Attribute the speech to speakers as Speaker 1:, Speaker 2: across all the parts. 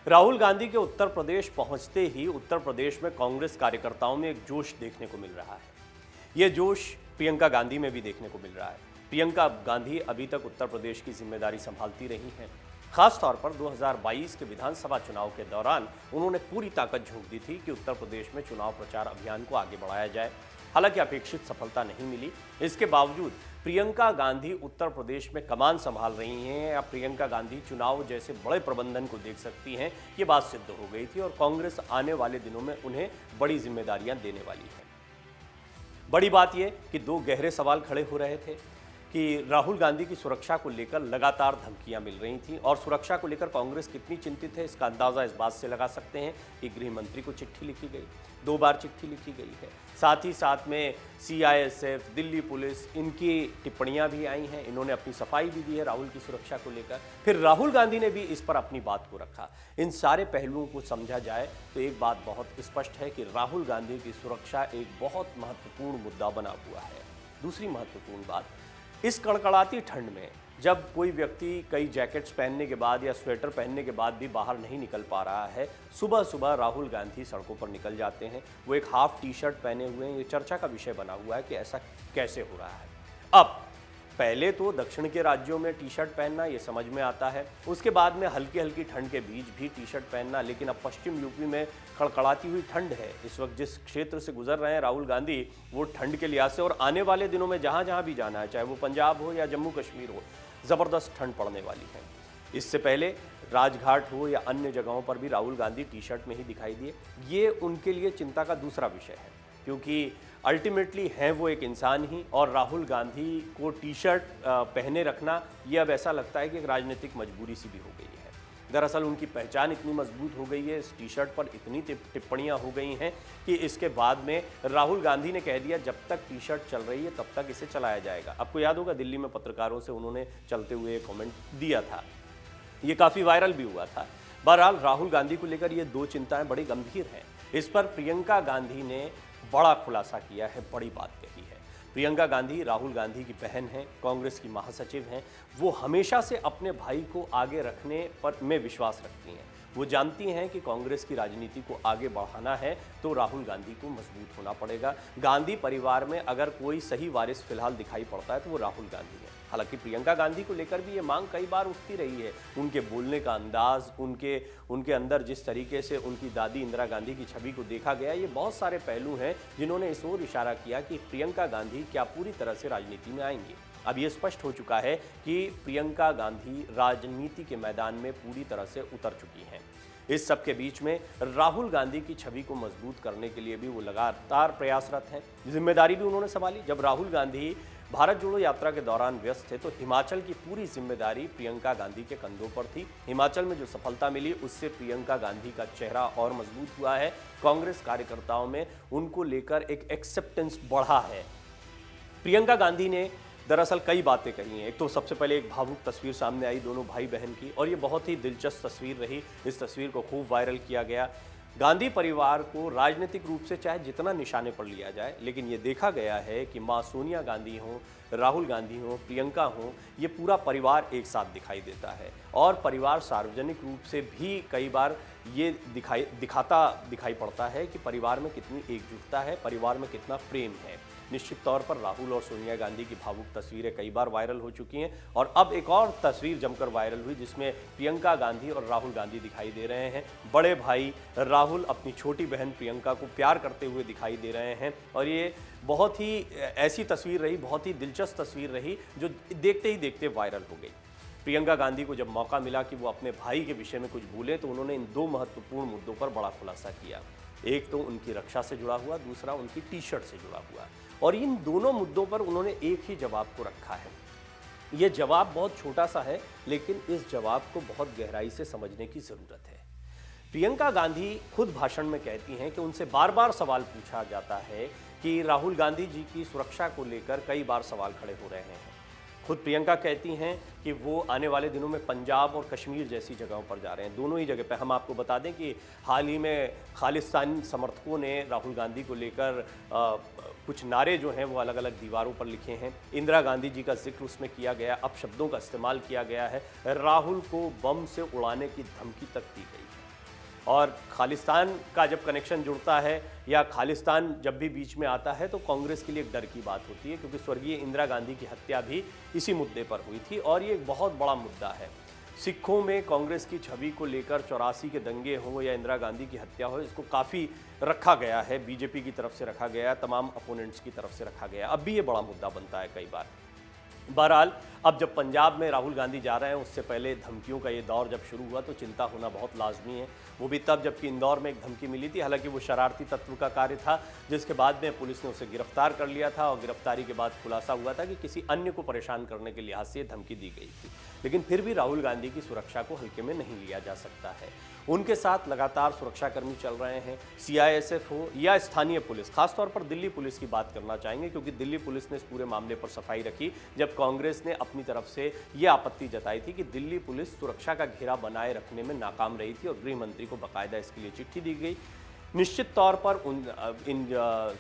Speaker 1: राहुल गांधी के उत्तर प्रदेश पहुंचते ही उत्तर प्रदेश में कांग्रेस कार्यकर्ताओं में एक जोश देखने को मिल रहा है। ये जोश प्रियंका गांधी में भी देखने को मिल रहा है। प्रियंका गांधी अभी तक उत्तर प्रदेश की जिम्मेदारी संभालती रही हैं। खासतौर पर 2022 के विधानसभा चुनाव के दौरान उन्होंने पूरी ताकत झोंक दी थी कि उत्तर प्रदेश में चुनाव प्रचार अभियान को आगे बढ़ाया जाए। हालांकि अपेक्षित सफलता नहीं मिली। इसके बावजूद प्रियंका गांधी उत्तर प्रदेश में कमान संभाल रही हैं या प्रियंका गांधी चुनाव जैसे बड़े प्रबंधन को देख सकती हैं, ये बात सिद्ध हो गई थी और कांग्रेस आने वाले दिनों में उन्हें बड़ी जिम्मेदारियां देने वाली है। बड़ी बात यह कि दो गहरे सवाल खड़े हो रहे थे कि राहुल गांधी की सुरक्षा को लेकर लगातार धमकियां मिल रही थी और सुरक्षा को लेकर कांग्रेस कितनी चिंतित है इसका अंदाजा इस बात से लगा सकते हैं कि गृह मंत्री को चिट्ठी लिखी गई, 2 बार चिट्ठी लिखी गई है। साथ ही साथ में CISF, दिल्ली पुलिस, इनकी टिप्पणियां भी आई हैं। इन्होंने अपनी सफाई भी दी है राहुल की सुरक्षा को लेकर। फिर राहुल गांधी ने भी इस पर अपनी बात को रखा। इन सारे पहलुओं को समझा जाए तो एक बात बहुत स्पष्ट है कि राहुल गांधी की सुरक्षा एक बहुत महत्वपूर्ण मुद्दा बना हुआ है। दूसरी महत्वपूर्ण बात, इस कड़कड़ाती ठंड में जब कोई व्यक्ति कई जैकेट्स पहनने के बाद या स्वेटर पहनने के बाद भी बाहर नहीं निकल पा रहा है, सुबह सुबह राहुल गांधी सड़कों पर निकल जाते हैं। वो एक हाफ टी-शर्ट पहने हुए हैं। ये चर्चा का विषय बना हुआ है कि ऐसा कैसे हो रहा है। अब पहले तो दक्षिण के राज्यों में टी-शर्ट पहनना ये समझ में आता है, उसके बाद में हल्की हल्की ठंड के बीच भी टी-शर्ट पहनना, लेकिन अब पश्चिम यूपी में कड़कड़ाती हुई ठंड है। इस वक्त जिस क्षेत्र से गुजर रहे हैं राहुल गांधी, वो ठंड के लिहाज से और आने वाले दिनों में जहाँ जहाँ भी जाना है, चाहे वो पंजाब हो या जम्मू कश्मीर हो, ज़बरदस्त ठंड पड़ने वाली है। इससे पहले राजघाट हो या अन्य जगहों पर भी राहुल गांधी टी-शर्ट में ही दिखाई दिए। ये उनके लिए चिंता का दूसरा विषय है, क्योंकि अल्टीमेटली हैं वो एक इंसान ही, और राहुल गांधी को टी-शर्ट पहने रखना ये अब ऐसा लगता है कि एक राजनीतिक मजबूरी सी भी हो गई है। दरअसल उनकी पहचान इतनी मजबूत हो गई है, इस टी-शर्ट पर इतनी टिप्पणियां हो गई हैं कि इसके बाद में राहुल गांधी ने कह दिया जब तक टी-शर्ट चल रही है तब तक इसे चलाया जाएगा। आपको याद होगा दिल्ली में पत्रकारों से उन्होंने चलते हुए कमेंट दिया था, ये काफ़ी वायरल भी हुआ था। बहरहाल राहुल गांधी को लेकर ये 2 चिंताएं बड़ी गंभीर हैं। इस पर प्रियंका गांधी ने बड़ा खुलासा किया है, बड़ी बात कही है। प्रियंका गांधी राहुल गांधी की बहन हैं, कांग्रेस की महासचिव हैं। वो हमेशा से अपने भाई को आगे रखने पर में विश्वास रखती हैं। वो जानती हैं कि कांग्रेस की राजनीति को आगे बढ़ाना है तो राहुल गांधी को मजबूत होना पड़ेगा। गांधी परिवार में अगर कोई सही वारिस फिलहाल दिखाई पड़ता है तो वो राहुल गांधी है। हालांकि प्रियंका गांधी को लेकर भी ये मांग कई बार उठती रही है। उनके बोलने का अंदाज, उनके अंदर जिस तरीके से उनकी दादी इंदिरा गांधी की छवि को देखा गया, ये बहुत सारे पहलू हैं जिन्होंने इस ओर इशारा किया कि प्रियंका गांधी क्या पूरी तरह से राजनीति में आएंगी। अब ये स्पष्ट हो चुका है कि प्रियंका गांधी राजनीति के मैदान में पूरी तरह से उतर चुकी हैं। इस सब के बीच में राहुल गांधी की छवि को मजबूत करने के लिए भी वो लगातार प्रयासरत हैं। जिम्मेदारी भी उन्होंने संभाली। जब राहुल गांधी भारत जोड़ो यात्रा के दौरान व्यस्त थे तो हिमाचल की पूरी जिम्मेदारी प्रियंका गांधी के कंधों पर थी। हिमाचल में जो सफलता मिली उससे प्रियंका गांधी का चेहरा और मजबूत हुआ है। कांग्रेस कार्यकर्ताओं में उनको लेकर एक एक्सेप्टेंस बढ़ा है। प्रियंका गांधी ने दरअसल कई बातें कही हैं। एक तो सबसे पहले एक भावुक तस्वीर सामने आई दोनों भाई बहन की, और ये बहुत ही दिलचस्प तस्वीर रही। इस तस्वीर को खूब वायरल किया गया। गांधी परिवार को राजनीतिक रूप से चाहे जितना निशाने पर लिया जाए, लेकिन ये देखा गया है कि मां सोनिया गांधी हों, राहुल गांधी हों, प्रियंका हों, ये पूरा परिवार एक साथ दिखाई देता है। और परिवार सार्वजनिक रूप से भी कई बार ये दिखाई पड़ता है कि परिवार में कितनी एकजुटता है, परिवार में कितना प्रेम है। निश्चित तौर पर राहुल और सोनिया गांधी की भावुक तस्वीरें कई बार वायरल हो चुकी हैं, और अब एक और तस्वीर जमकर वायरल हुई जिसमें प्रियंका गांधी और राहुल गांधी दिखाई दे रहे हैं। बड़े भाई राहुल अपनी छोटी बहन प्रियंका को प्यार करते हुए दिखाई दे रहे हैं, और ये बहुत ही ऐसी तस्वीर रही, बहुत ही दिलचस्प तस्वीर रही जो देखते ही देखते वायरल हो गई। प्रियंका गांधी को जब मौका मिला कि वो अपने भाई के विषय में कुछ बोले तो उन्होंने इन 2 महत्वपूर्ण मुद्दों पर बड़ा खुलासा किया। एक तो उनकी रक्षा से जुड़ा हुआ, दूसरा उनकी टी-शर्ट से जुड़ा हुआ, और इन दोनों मुद्दों पर उन्होंने एक ही जवाब को रखा है। ये जवाब बहुत छोटा सा है, लेकिन इस जवाब को बहुत गहराई से समझने की ज़रूरत है। प्रियंका गांधी खुद भाषण में कहती हैं कि उनसे बार बार सवाल पूछा जाता है कि राहुल गांधी जी की सुरक्षा को लेकर कई बार सवाल खड़े हो रहे हैं। खुद प्रियंका कहती हैं कि वो आने वाले दिनों में पंजाब और कश्मीर जैसी जगहों पर जा रहे हैं। दोनों ही जगह पे हम आपको बता दें कि हाल ही में खालिस्तानी समर्थकों ने राहुल गांधी को लेकर कुछ नारे जो हैं वो अलग अलग दीवारों पर लिखे हैं। इंदिरा गांधी जी का जिक्र उसमें किया गया, अब शब्दों का इस्तेमाल किया गया है, राहुल को बम से उड़ाने की धमकी तक दी गई है। और खालिस्तान का जब कनेक्शन जुड़ता है या खालिस्तान जब भी बीच में आता है तो कांग्रेस के लिए एक डर की बात होती है, क्योंकि स्वर्गीय इंदिरा गांधी की हत्या भी इसी मुद्दे पर हुई थी और ये एक बहुत बड़ा मुद्दा है। सिखों में कांग्रेस की छवि को लेकर 84 के दंगे हो या इंदिरा गांधी की हत्या हो, इसको काफ़ी रखा गया है, बीजेपी की तरफ से रखा गया है, तमाम अपोनेंट्स की तरफ से रखा गया है। अब भी ये बड़ा मुद्दा बनता है कई बार। बहरहाल अब जब पंजाब में राहुल गांधी जा रहे हैं, उससे पहले धमकियों का ये दौर जब शुरू हुआ तो चिंता होना बहुत लाजमी है। वो भी तब जबकि इंदौर में एक धमकी मिली थी, हालांकि वो शरारती तत्व का कार्य था, जिसके बाद में पुलिस ने उसे गिरफ्तार कर लिया था और गिरफ्तारी के बाद खुलासा हुआ था कि किसी अन्य को परेशान करने के लिहाज से धमकी दी गई थी। लेकिन फिर भी राहुल गांधी की सुरक्षा को हल्के में नहीं लिया जा सकता है। उनके साथ लगातार सुरक्षाकर्मी चल रहे हैं, सीआईएसएफ हो या स्थानीय पुलिस। खासतौर पर दिल्ली पुलिस की बात करना चाहेंगे, क्योंकि दिल्ली पुलिस ने इस पूरे मामले पर सफाई रखी जब कांग्रेस ने अपनी तरफ से ये आपत्ति जताई थी कि दिल्ली पुलिस सुरक्षा का घेरा बनाए रखने में नाकाम रही थी और गृह मंत्री को बाकायदा इसके लिए चिट्ठी दी गई। निश्चित तौर पर इन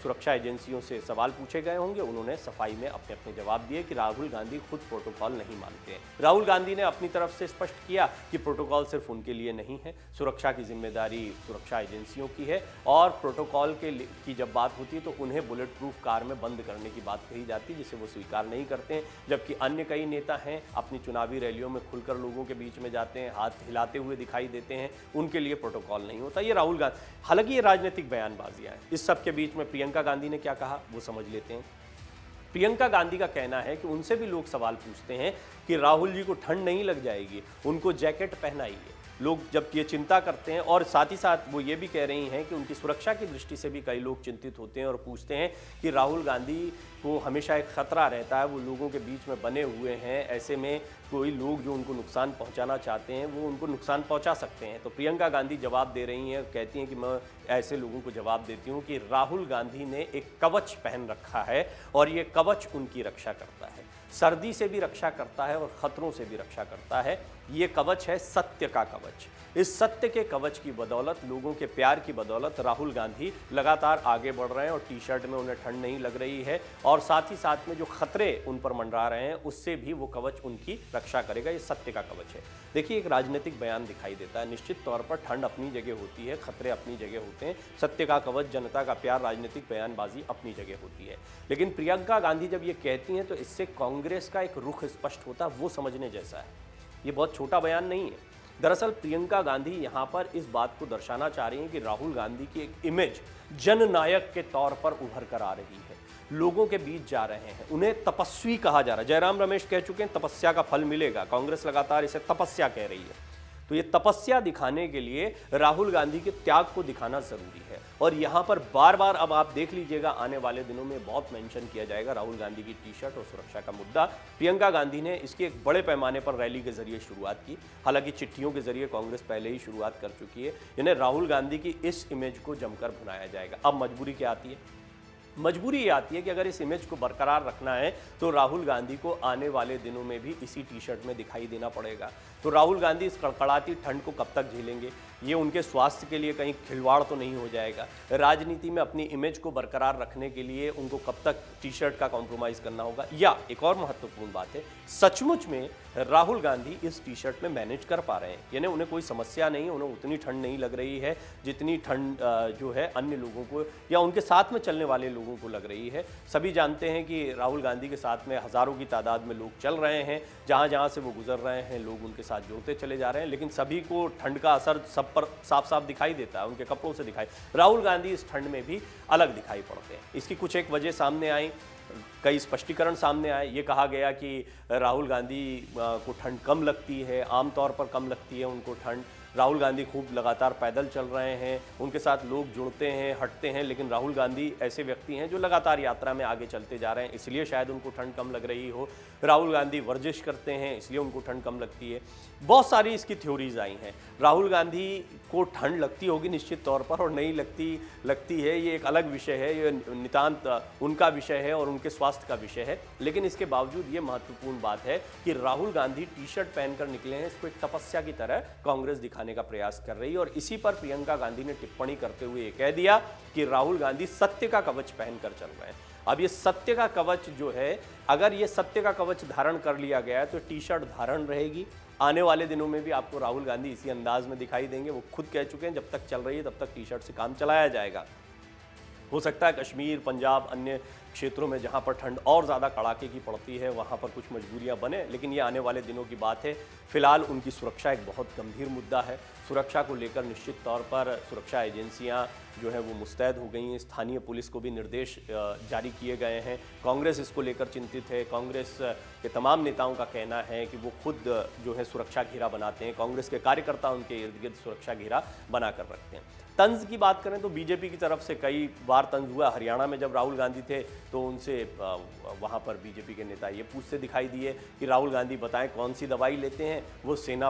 Speaker 1: सुरक्षा एजेंसियों से सवाल पूछे गए होंगे। उन्होंने सफाई में अपने अपने जवाब दिए कि राहुल गांधी खुद प्रोटोकॉल नहीं मानते हैं। राहुल गांधी ने अपनी तरफ से स्पष्ट किया कि प्रोटोकॉल सिर्फ उनके लिए नहीं है, सुरक्षा की जिम्मेदारी सुरक्षा एजेंसियों की है और प्रोटोकॉल की जब बात होती है तो उन्हें बुलेट प्रूफ कार में बंद करने की बात कही जाती है, जिसे वो स्वीकार नहीं करते हैं। जबकि अन्य कई नेता हैं, अपनी चुनावी रैलियों में खुलकर लोगों के बीच में जाते हैं, हाथ हिलाते हुए दिखाई देते हैं, उनके लिए प्रोटोकॉल नहीं होता। ये राहुल गांधी, हालांकि राजनीतिक बयानबाजियां हैं। इस सब के बीच में प्रियंका गांधी ने क्या कहा वो समझ लेते हैं। प्रियंका गांधी का कहना है कि उनसे भी लोग सवाल पूछते हैं कि राहुल जी को ठंड नहीं लग जाएगी, उनको जैकेट पहनाइए। लोग जब ये चिंता करते हैं और साथ ही साथ वो ये भी कह रही हैं कि उनकी सुरक्षा की दृष्टि से भी कई लोग चिंतित होते हैं और पूछते हैं कि राहुल गांधी को हमेशा एक खतरा रहता है, वो लोगों के बीच में बने हुए हैं, ऐसे में कोई लोग जो उनको नुकसान पहुंचाना चाहते हैं वो उनको नुकसान पहुंचा सकते हैं। तो प्रियंका गांधी जवाब दे रही हैं, कहती हैं कि मैं ऐसे लोगों को जवाब देती हूं कि राहुल गांधी ने एक कवच पहन रखा है और ये कवच उनकी रक्षा करता है, सर्दी से भी रक्षा करता है और खतरों से भी रक्षा करता है। ये कवच है सत्य का कवच। इस सत्य के कवच की बदौलत, लोगों के प्यार की बदौलत राहुल गांधी लगातार आगे बढ़ रहे हैं और टी शर्ट में उन्हें ठंड नहीं लग रही है और साथ ही साथ में जो खतरे उन पर मंडरा रहे हैं उससे भी वो कवच उनकी रक्षा करेगा। ये सत्य का कवच है। देखिए, एक राजनीतिक बयान दिखाई देता है। निश्चित तौर पर ठंड अपनी जगह होती है, खतरे अपनी जगह होते हैं, सत्य का कवच, जनता का प्यार, राजनीतिक बयानबाजी अपनी जगह होती है। लेकिन प्रियंका गांधी जब ये कहती हैं तो इससे कांग्रेस का एक रुख स्पष्ट होता है, वो समझने जैसा है। ये बहुत छोटा बयान नहीं है। दरअसल प्रियंका गांधी यहाँ पर इस बात को दर्शाना चाह रही हैं कि राहुल गांधी की एक इमेज जननायक के तौर पर उभर कर आ रही है, लोगों के बीच जा रहे हैं, उन्हें तपस्वी कहा जा रहा है। जयराम रमेश कह चुके हैं तपस्या का फल मिलेगा, कांग्रेस लगातार इसे तपस्या कह रही है। तो ये तपस्या दिखाने के लिए राहुल गांधी के त्याग को दिखाना जरूरी है और यहाँ पर बार बार अब आप देख लीजिएगा, आने वाले दिनों में बहुत मेंशन किया जाएगा राहुल गांधी की टी शर्ट और सुरक्षा का मुद्दा। प्रियंका गांधी ने इसकी एक बड़े पैमाने पर रैली के जरिए शुरुआत की, हालांकि चिट्ठियों के जरिए कांग्रेस पहले ही शुरुआत कर चुकी है। यानी राहुल गांधी की इस इमेज को जमकर भुनाया जाएगा। अब मजबूरी क्या आती है? मजबूरी ये आती है कि अगर इस इमेज को बरकरार रखना है तो राहुल गांधी को आने वाले दिनों में भी इसी टी शर्ट में दिखाई देना पड़ेगा। तो राहुल गांधी इस कड़कड़ाती ठंड को कब तक झेलेंगे? ये उनके स्वास्थ्य के लिए कहीं खिलवाड़ तो नहीं हो जाएगा? राजनीति में अपनी इमेज को बरकरार रखने के लिए उनको कब तक टी शर्ट का कॉम्प्रोमाइज़ करना होगा? या एक और महत्वपूर्ण बात है, सचमुच में राहुल गांधी इस टी शर्ट में मैनेज कर पा रहे हैं, यानी उन्हें कोई समस्या नहीं है, उन्हें उतनी ठंड नहीं लग रही है जितनी ठंड जो है अन्य लोगों को या उनके साथ में चलने वाले लोगों को लग रही है। सभी जानते हैं कि राहुल गांधी के साथ में हज़ारों की तादाद में लोग चल रहे हैं, जहाँ जहाँ से वो गुजर रहे हैं लोग उनके साथ जुड़ते चले जा रहे हैं, लेकिन सभी को ठंड का असर सब पर साफ साफ दिखाई देता है, उनके कपड़ों से दिखाई। राहुल गांधी इस ठंड में भी अलग दिखाई पड़ते हैं। इसकी कुछ एक वजह सामने आई, कई स्पष्टीकरण सामने आए। ये कहा गया कि राहुल गांधी को ठंड कम लगती है, आमतौर पर कम लगती है उनको ठंड। राहुल गांधी खूब लगातार पैदल चल रहे हैं, उनके साथ लोग जुड़ते हैं, हटते हैं, लेकिन राहुल गांधी ऐसे व्यक्ति हैं जो लगातार यात्रा में आगे चलते जा रहे हैं, इसलिए शायद उनको ठंड कम लग रही हो। राहुल गांधी वर्जिश करते हैं, इसलिए उनको ठंड कम लगती है। बहुत सारी इसकी थ्योरीज आई हैं। राहुल गांधी को ठंड लगती होगी निश्चित तौर पर, और नहीं लगती है, ये एक अलग विषय है, ये नितांत उनका विषय है और उनके स्वास्थ्य का विषय है। लेकिन इसके बावजूद ये महत्वपूर्ण बात है कि राहुल गांधी टी शर्ट पहनकर निकले हैं, इसको एक तपस्या की तरह कांग्रेस दिखाने का प्रयास कर रही है। और इसी पर प्रियंका गांधी ने टिप्पणी करते हुए ये कह दिया कि राहुल गांधी सत्य का कवच पहनकर चल रहे हैं। अब ये सत्य का कवच जो है, अगर ये सत्य का कवच धारण कर लिया गया है तो टी शर्ट धारण रहेगी, आने वाले दिनों में भी आपको राहुल गांधी इसी अंदाज में दिखाई देंगे। वो खुद कह चुके हैं जब तक चल रही है तब तक टी शर्ट से काम चलाया जाएगा। हो सकता है कश्मीर, पंजाब, अन्य क्षेत्रों में जहां पर ठंड और ज़्यादा कड़ाके की पड़ती है वहां पर कुछ मजबूरियां बने, लेकिन ये आने वाले दिनों की बात है। फिलहाल उनकी सुरक्षा एक बहुत गंभीर मुद्दा है। सुरक्षा को लेकर निश्चित तौर पर सुरक्षा एजेंसियां जो है वो मुस्तैद हो गई हैं। स्थानीय पुलिस को भी निर्देश जारी किए गए हैं। कांग्रेस इसको लेकर चिंतित है। कांग्रेस के तमाम नेताओं का कहना है कि वो खुद जो है सुरक्षा घेरा बनाते हैं। कांग्रेस के कार्यकर्ता उनके इर्द गिर्द सुरक्षा घेरा बनाकर रखते हैं। तंज की बात करें तो बीजेपी की तरफ से कई बार तंज हुआ। हरियाणा में जब राहुल गांधी थे तो उनसे वहां पर बीजेपी के नेता ये पूछते दिखाई दिए कि राहुल गांधी बताएं कौन सी दवाई लेते हैं, वो सीमा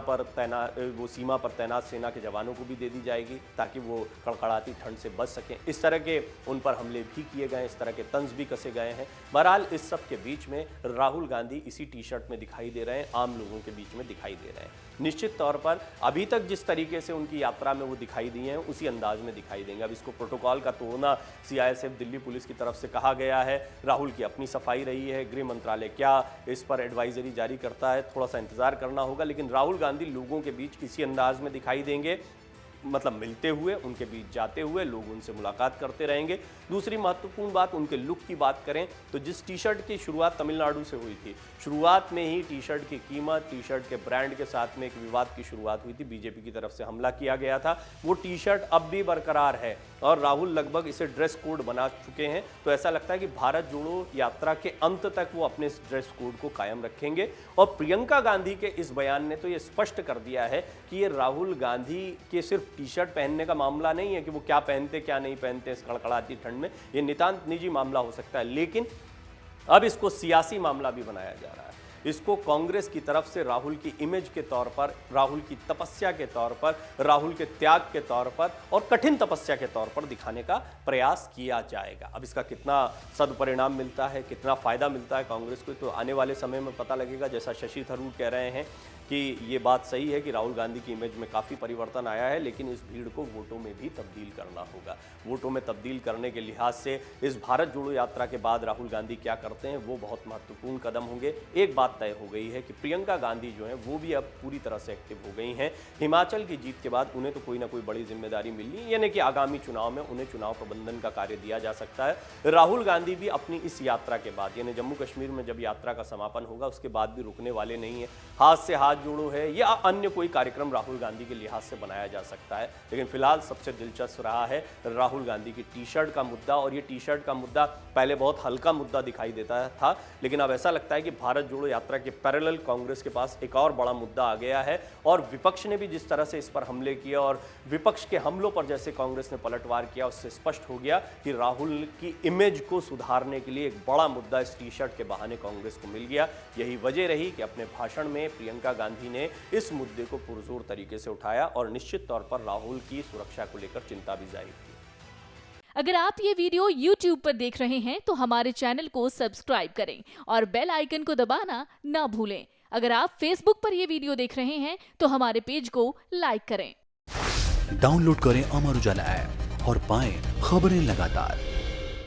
Speaker 1: पर तैनात सेना के जवानों को भी दे दी जाएगी ताकि वो कड़कड़ाती ठंड से बच सकें। इस तरह के उन पर हमले भी किए गए, इस तरह के तंज भी कसे गए हैं। बहरहाल इस सब के बीच में राहुल गांधी इसी टी शर्ट में दिखाई दे रहे हैं, आम लोगों के बीच में दिखाई दे रहे हैं। निश्चित तौर पर अभी तक जिस तरीके से उनकी यात्रा में वो दिखाई दिए हैं उसी अंदाज में दिखाई देंगे। अब इसको प्रोटोकॉल का तोड़ना CISF दिल्ली पुलिस की तरफ से कहा गया है। राहुल की अपनी सफाई रही है। गृह मंत्रालय क्या इस पर एडवाइजरी जारी करता है, थोड़ा सा इंतजार करना होगा। लेकिन राहुल गांधी लोगों के बीच इसी अंदाज में दिखाई देंगे, मतलब मिलते हुए, उनके बीच जाते हुए, लोग उनसे मुलाकात करते रहेंगे। दूसरी महत्वपूर्ण बात, उनके लुक की बात करें तो जिस टी शर्ट की शुरुआत तमिलनाडु से हुई थी, शुरुआत में ही टी शर्ट की कीमत, टी शर्ट के ब्रांड के साथ में एक विवाद की शुरुआत हुई थी। बीजेपी की तरफ से हमला किया गया था। वो टी शर्ट अब भी बरकरार है और राहुल लगभग इसे ड्रेस कोड बना चुके हैं। तो ऐसा लगता है कि भारत जोड़ो यात्रा के अंत तक वो अपने इस ड्रेस कोड को कायम रखेंगे। और प्रियंका गांधी के इस बयान ने तो ये स्पष्ट कर दिया है कि ये राहुल गांधी के सिर्फ टी शर्ट पहनने का मामला नहीं है कि वो क्या पहनते क्या नहीं पहनते इस कड़कड़ाती ठंड में। ये नितांत निजी मामला हो सकता है, लेकिन अब इसको सियासी मामला भी बनाया जा रहा है। इसको कांग्रेस की तरफ से राहुल की इमेज के तौर पर, राहुल की तपस्या के तौर पर, राहुल के त्याग के तौर पर और कठिन तपस्या के तौर पर दिखाने का प्रयास किया जाएगा। अब इसका कितना सदपरिणाम मिलता है, कितना फायदा मिलता है कांग्रेस को, तो आने वाले समय में पता लगेगा। जैसा शशि थरूर कह रहे हैं कि ये बात सही है कि राहुल गांधी की इमेज में काफ़ी परिवर्तन आया है, लेकिन इस भीड़ को वोटों में भी तब्दील करना होगा। वोटों में तब्दील करने के लिहाज से इस भारत जोड़ो यात्रा के बाद राहुल गांधी क्या करते हैं वो बहुत महत्वपूर्ण कदम होंगे। एक बात तय हो गई है कि प्रियंका गांधी जो है वो भी अब पूरी तरह से एक्टिव हो गई हैं। हिमाचल की जीत के बाद उन्हें तो कोई ना कोई बड़ी जिम्मेदारी मिलनी, यानी कि आगामी चुनाव में उन्हें चुनाव प्रबंधन का कार्य दिया जा सकता है। राहुल गांधी भी अपनी इस यात्रा के बाद, यानी जम्मू कश्मीर में जब यात्रा का समापन होगा उसके बाद भी रुकने वाले नहीं है। हाथ से हाथ जोड़ो है या अन्य कोई कार्यक्रम राहुल गांधी के लिहाज से बनाया जा सकता है। लेकिन फिलहाल सबसे दिलचस्प रहा है राहुल गांधी की टी शर्ट का मुद्दा। और ये टी शर्ट का मुद्दा पहले बहुत हल्का मुद्दा दिखाई देता था, लेकिन अब ऐसा लगता है कि भारत जोड़ो यात्रा के पैरेलल कांग्रेस के पास एक और बड़ा मुद्दा आ गया है। और विपक्ष ने भी जिस तरह से इस पर हमले किए और विपक्ष के हमलों पर जैसे कांग्रेस ने पलटवार किया, उससे स्पष्ट हो गया कि राहुल की इमेज को सुधारने के लिए एक बड़ा मुद्दा इस टी शर्ट के बहाने कांग्रेस को मिल गया। यही वजह रही कि अपने भाषण में प्रियंका गांधी ने इस मुद्दे को पुरजोर तरीके से उठाया और निश्चित तौर पर राहुल की सुरक्षा को लेकर चिंता भी जाहिर की।
Speaker 2: अगर आप ये वीडियो YouTube पर देख रहे हैं तो हमारे चैनल को सब्सक्राइब करें और बेल आइकन को दबाना ना भूलें। अगर आप Facebook पर ये वीडियो देख रहे हैं तो हमारे पेज को लाइक करें।
Speaker 3: डाउनलोड करें अमर उजाला ऐप और पाएं खबरें लगातार।